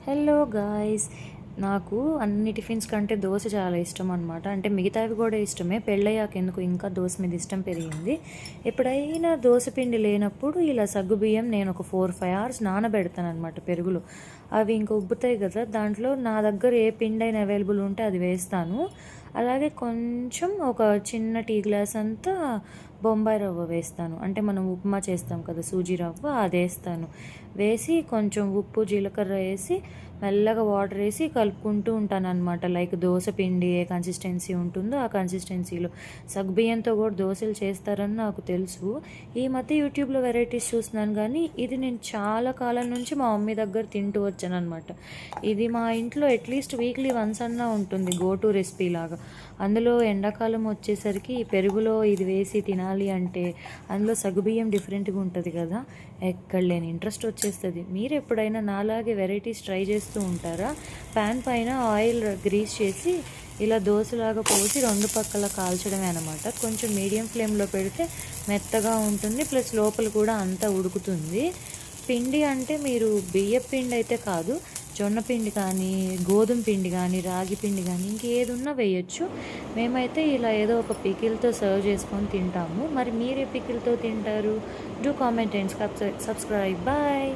Hello guys, నాకు అన్ని tiffins కంటే దోశ చాలా ఇష్టం అనమాట. అంటే మిగతావి కూడా ఇష్టమే, పెళ్ళయ్యాక ఎందుకు ఇంకా దోశ మీద ఇష్టం పెరిగింది. ఎప్పుడైనా దోశ పిండి లేనప్పుడు ఇలా సగ్గుబియ్యం నేను ఒక 4-5 అవర్స్ నానబెడతాను అనమాట పెరుగులో. అవి ఇంకా ఉబ్బుతాయి కదా, దాంట్లో నా దగ్గర ఏ పిండి అయినా అవైలబుల్ ఉంటే అది వేస్తాను. అలాగే కొంచెం ఒక చిన్న టీ గ్లాస్ అంతా బొంబాయి రవ్వ వేస్తాను. అంటే మనం ఉప్మా చేస్తాం కదా, సూజీ రవ్వ, అది వేస్తాను. వేసి కొంచెం ఉప్పు జీలకర్ర వేసి మెల్లగా వాటర్ వేసి కలుపుకుంటూ ఉంటాను అనమాట. లైక్ దోశ పిండి ఏ కన్సిస్టెన్సీ ఉంటుందో ఆ కన్సిస్టెన్సీలో. సగ్గుబియ్యంతో కూడా దోశలు చేస్తారని నాకు తెలుసు. ఈ మధ్య యూట్యూబ్లో వెరైటీస్ చూస్తున్నాను, కానీ ఇది నేను చాలా కాలం నుంచి మా మమ్మీ దగ్గర తింటూ వచ్చాను అనమాట. ఇది మా ఇంట్లో అట్లీస్ట్ వీక్లీ వన్స్ అన్నా ఉంటుంది, గో టు రెసిపీ లాగా. అందులో ఎండాకాలం వచ్చేసరికి పెరుగులో ఇది వేసి తినాలి అంటే అందులో సగ్గుబియ్యం డిఫరెంట్గా ఉంటుంది కదా, ఎక్కడ లేని ఇంట్రెస్ట్ వచ్చేస్తుంది. మీరు ఎప్పుడైనా నాలాగే వెరైటీస్ ట్రై చేస్తూ ఉంటారా? ప్యాన్ పైన ఆయిల్ గ్రీస్ చేసి ఇలా దోశలాగా పోసి రెండు పక్కల కాల్చడమే అనమాట. కొంచెం మీడియం ఫ్లేమ్లో పెడితే మెత్తగా ఉంటుంది, ప్లస్ లోపల కూడా అంతా ఉడుకుతుంది. పిండి అంటే మీరు బియ్య పిండి అయితే కాదు, జొన్న పిండి కానీ, గోధుమ పిండి కానీ, రాగి పిండి కానీ, ఇంకేది ఉన్నా వేయచ్చు. మేమైతే ఇలా ఏదో ఒక పికిల్తో సర్వ్ చేసుకొని తింటాము. మరి మీరే పికిల్తో తింటారు? Do comment and subscribe. Bye.